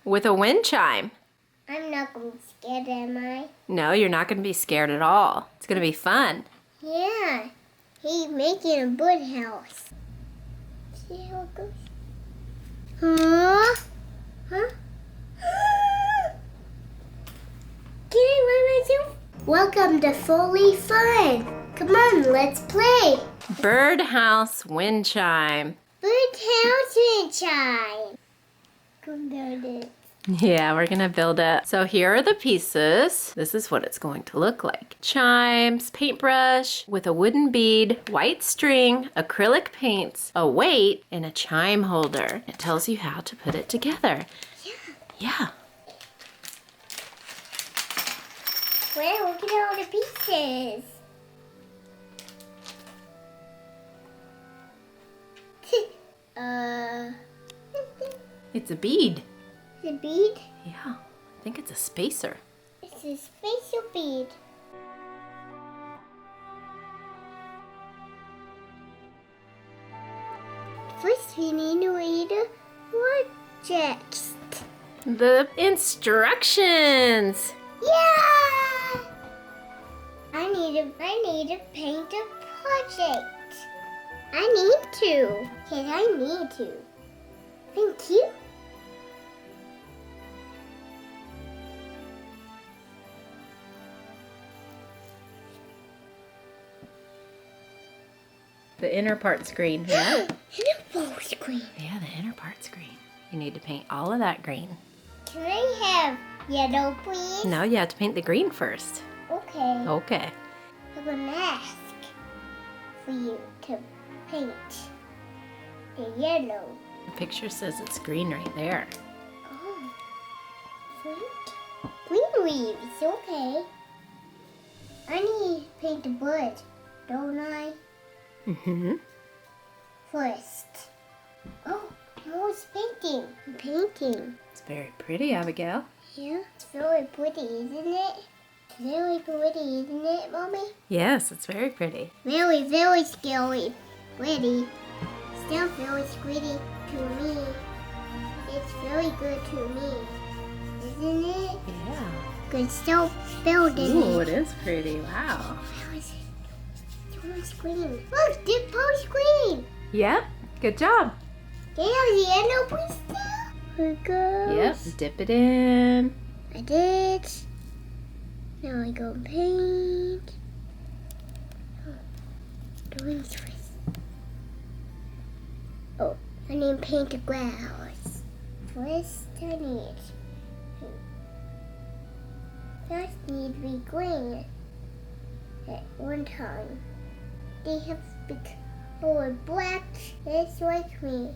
with a wind chime. I'm not going to be scared, am I? No, you're not going to be scared at all. It's going to be fun. Yeah. He's making a birdhouse. See how it goes? Huh? Huh? Can I run myself? Welcome to FoolyFun. Come on, let's play. Birdhouse wind chime. Birdhouse and chime. Come build it. Yeah, we're gonna build it. So here are the pieces. This is what it's going to look like. Chimes, paintbrush with a wooden bead, white string, acrylic paints, a weight, and a chime holder. It tells you how to put it together. Yeah. Wow, look at all the pieces. It's a bead. The bead? Yeah, I think it's a spacer. It's a special bead. First, we need to read the projects. The instructions. Yeah! I need to paint a project. I need to. Yes, I need to. Thank you. The inner part's green, yeah? Inner part's green. Yeah, the inner part's green. You need to paint all of that green. Can I have yellow, please? No, you have to paint the green first. Okay. Okay. I'm gonna ask for you to paint the yellow. The picture says it's green right there. Oh, sweet. Green leaves, okay. I need to paint the bird, don't I? Mm-hmm. First. Oh, I was painting. I'm painting. It's very pretty, Abigail. Yeah, it's very pretty, isn't it? Very pretty, isn't it, Mommy? Yes, it's very pretty. Very, very scary. Pretty. Still very pretty to me. It's very good to me. Isn't it? Yeah. Good still building Ooh, it. it is pretty. Wow. How is it? So much green. Look, dip post green. Yep. Good job. Can I have the yellow please still? Here it goes. Yep. Dip it in. I did. Now I go paint. Doing this first. Oh, I need to paint the grass. First, I need first need to be green at one time. They have become black just like me.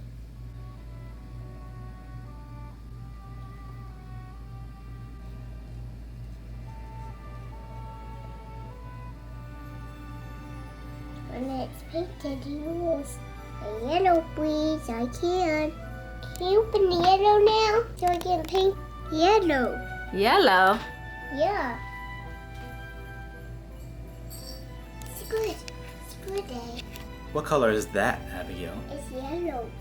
When it's painted, use a yellow, please. I can. Can you open the yellow now so I can paint yellow? Yellow. Yeah. It's good. It's good, eh? What color is that, Abigail? It's yellow.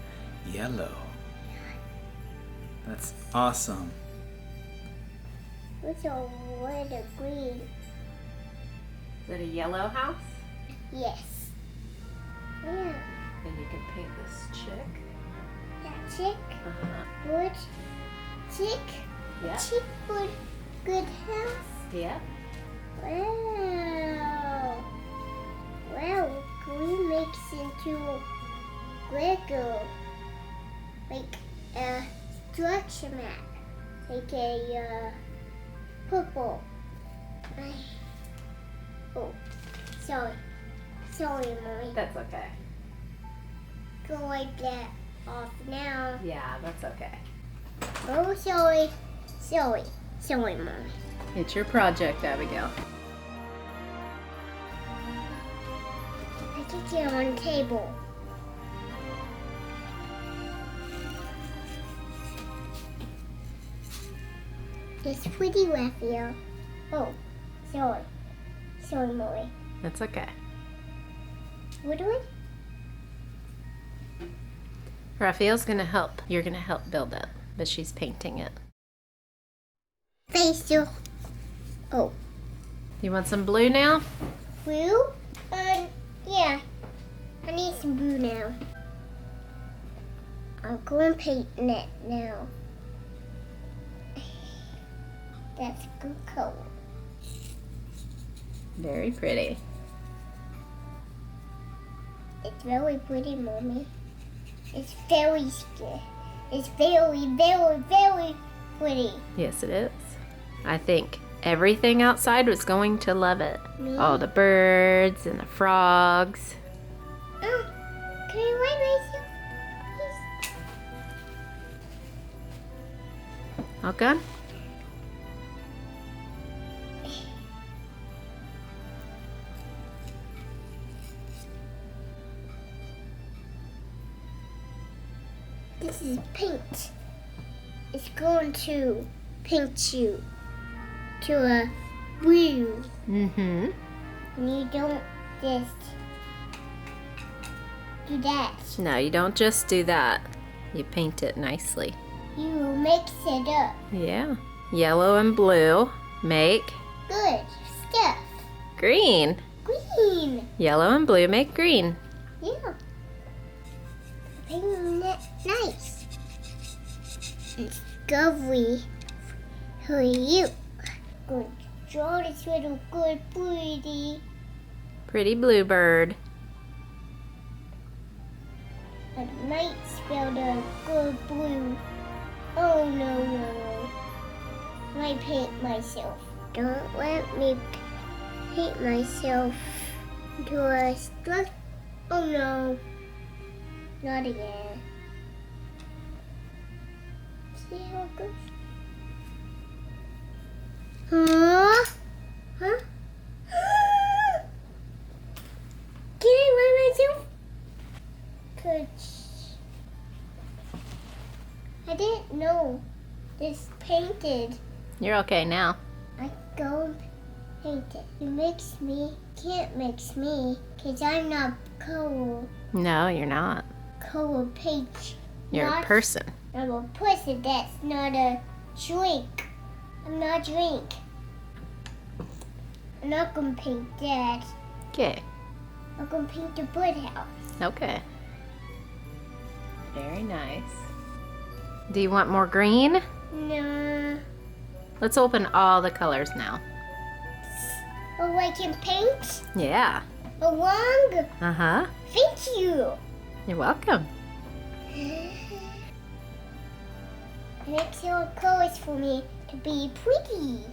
Yellow. That's awesome. What's a red or green? Is it a yellow house? Yes. Yeah. Then you can paint this chick. That chick. Uh-huh. Wood. Chick. Yeah. Chick wood. Good house. Yeah. Wow. Wow. Green makes into Lego. Like a structure map. Like a purple. Oh, sorry. Sorry, Mommy. That's okay. Go like that off now. Yeah, that's okay. Oh, sorry. Sorry. Sorry, Mommy. It's your project, Abigail. I can get on the table. It's pretty, Raphael. Oh, sorry. Sorry, Mommy. That's okay. What do I? Raphael's gonna help. You're gonna help build it, but she's painting it. Facial. Oh, You want some blue now? blue? Yeah. I need some blue now. I'm going to paint that now. That's good color. Very pretty. It's very pretty, Mommy. It's very scary. It's very, very, very pretty. Yes, it is. I think everything outside was going to love it. Me? All the birds and the frogs. Oh, can I wipe myself? Please? All good? This is paint. It's going to paint you to a blue. Mm-hmm. And you don't just do that. No, you don't just do that. You paint it nicely. You mix it up. Yeah. Yellow and blue make Good stuff. green. Green. Yellow and blue make green. Yeah. Painting that nice. It's lovely for you. Good. Draw this little good pretty. Pretty bluebird. I might spell the good blue. Oh no. I paint myself. Don't let me paint myself into a struck. Oh no. Not again. See how it goes? Huh? Can I wipe myself? Good. I didn't know this painted. You're okay now. I go paint it. Can't mix me, because I'm not color No, you're not. paint. You're a Not- person. I'm a person that's not a drink. I'm not a drink. I'm not gonna paint that. Okay. I'm gonna paint the birdhouse. Okay. Very nice. Do you want more green? No. Let's open all the colors now. Oh, I can paint Yeah. along. Uh-huh. Thank you. You're welcome. Makes your colors for me to be pretty.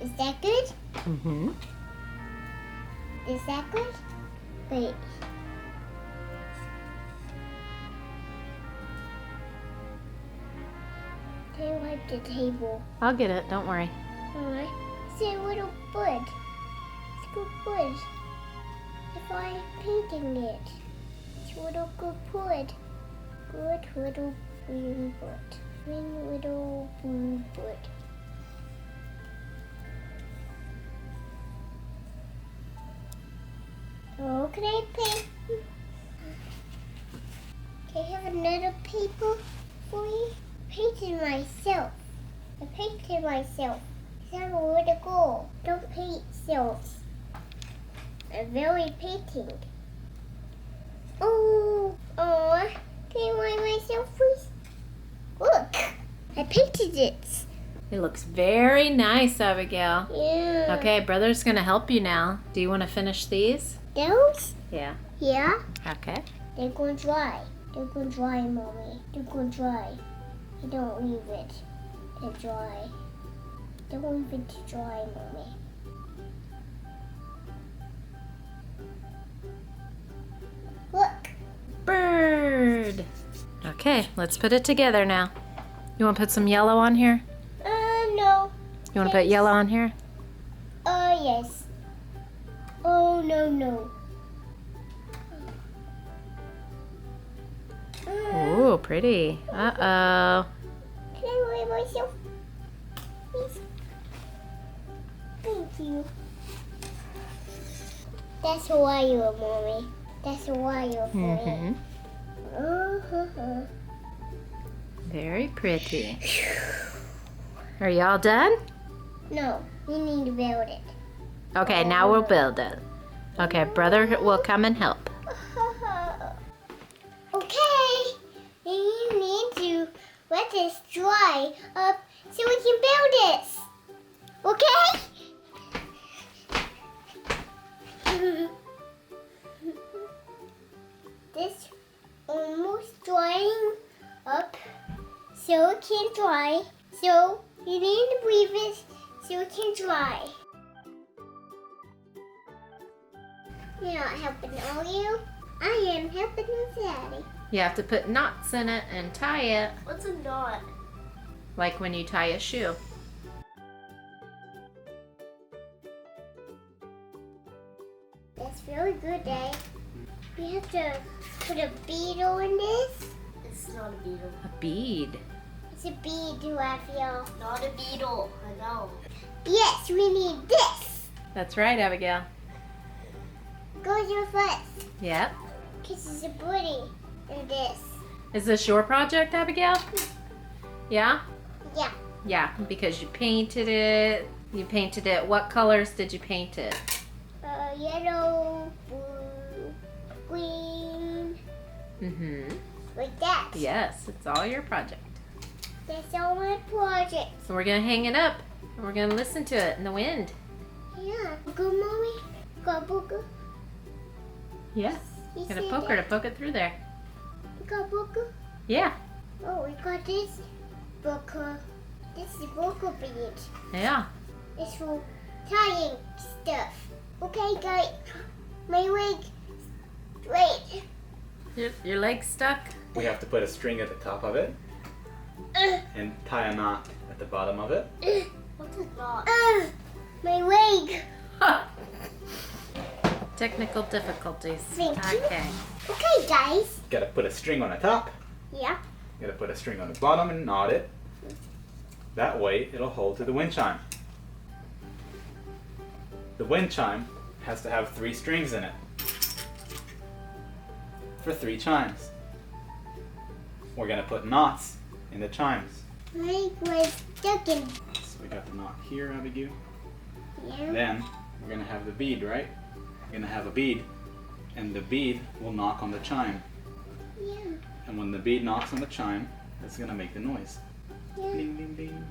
Is that good? Mm-hmm. Is that good? Wait. Can I wipe the table? I'll get it. Don't worry. Alright. It's a little bird. It's a good bird. If I'm painting it, it's a little good bird. Good little blue bird. Green little blue bird. Oh, can I paint? Can I have another paper for you? Painted myself. I painted myself. I'm a little girl. Don't paint selves. I'm very painting. Oh, can I wipe myself, please? Look, I painted it. It looks very nice, Abigail. Yeah. Okay, brother's gonna help you now. Do you want to finish these? Those? Yeah. Yeah. Okay. They're going to dry. They're going to dry, Mommy. They're going to dry. You don't leave it to dry. Don't leave it to dry, Mommy. Look. Bird. Okay, let's put it together now. You want to put some yellow on here? No. You want to put yellow on here? Yes. Oh, no. Ooh, pretty. Uh-oh. Can I wipe myself? Please. Thank you. That's a wire, Mommy. That's a wire for me. Very pretty. Are y'all done? No, we need to build it. Okay, now we'll build it. Okay, brother will come and help. Okay, and you need to let this dry up so we can build this. Okay? This almost drying up so it can dry. So you need to leave it so it can dry. You're not helping, are you? I am helping Daddy. You have to put knots in it and tie it, What's a knot? like when you tie a shoe. That's really good, Dad. We have to put a beetle in this. It's not a beetle. A bead. It's a bead, Raphael. Not a beetle, I know. Yes, we need this. That's right, Abigail. Go your first. Yep. Because it's a booty in this. Is this your project, Abigail? Yeah? Yeah. Yeah, because you painted it. You painted it. What colors did you paint it? Yellow, blue, green, Mm-hmm. like that. Yes, it's all your project. That's all my project. So we're gonna hang it up and we're gonna listen to it in the wind. Yeah. Go, Mommy. Go, Booker. Yeah. You Get a see poker to that? poke it through there. Go, Booker. Yeah. Oh, we got this Booker. This is Booker bead. Yeah. It's for tying stuff. Okay, guys. My leg straight. Your leg's stuck? We have to put a string at the top of it and tie a knot at the bottom of it. What's a knot? My leg. Technical difficulties. Thank you. Okay. Okay, guys. Gotta put a string on the top. Yeah. Gotta put a string on the bottom and knot it. That way it'll hold to the wind chime. The wind chime has to have 3 strings in it for 3 chimes. We're gonna put knots in the chimes. My leg was stuck in. So we got the knot here, Abigail. Yeah. Then we're gonna have the bead, right? We're gonna have a bead, and the bead will knock on the chime. Yeah. And when the bead knocks on the chime, that's gonna make the noise. Yeah. Ding, ding, ding.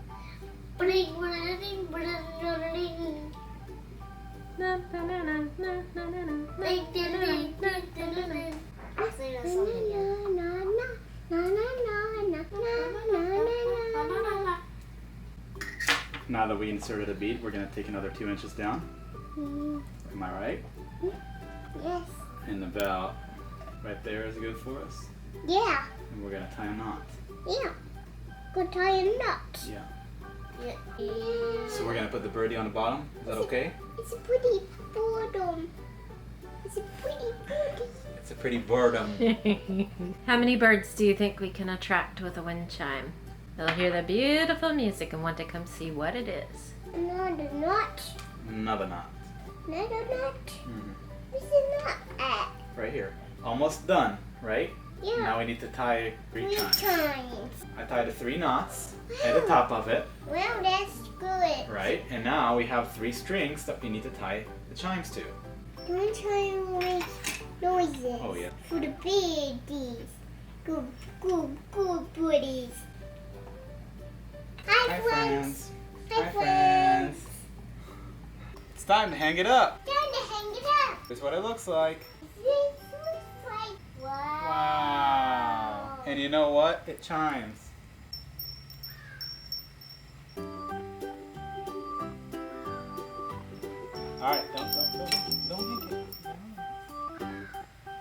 Bling, bling, bling, bling, bling. Na, na, na, na, na, na, na, na. Bling, ding, ding, ding, ding, ding, ding. I'll sing a song again. Na na na na na na na na na. Now that we inserted a bead, we're gonna take another 2 inches down. Am I right? Yes. And about right there is good for us. Yeah. And we're gonna tie a knot. Yeah. Go tie a knot. Yeah. Yeah. So we're gonna put the birdie on the bottom. Is that okay? It's a pretty boredom. It's a pretty birdie. It's a pretty boredom. How many birds do you think we can attract with a wind chime? They'll hear the beautiful music and want to come see what it is. Another knot. Another knot. Another knot. Mhm. Where's the knot at? Right here. Almost done, right? Yeah. Now we need to tie 3 Three chimes. times. I tied the 3 knots at the top of it, Well, that's good. right? And now we have 3 strings that we need to tie the chimes to. Don't try to make noises. Oh, yeah. For the birdies. Good, good, good birdies. Hi, friends. Hi, friends. It's time to hang it up. Time to hang it up. Here's what it looks like. This looks like wow. Wow. And you know what? It chimes. Alright, don't yank it.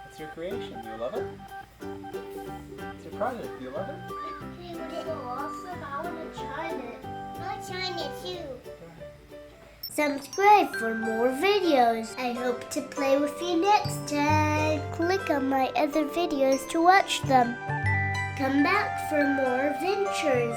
It's your creation. Do you love it? It's your project. Do you love it? It was so awesome. I want to try it. I'll try it too. Subscribe for more videos. I hope to play with you next time. Click on my other videos to watch them. Come back for more adventures.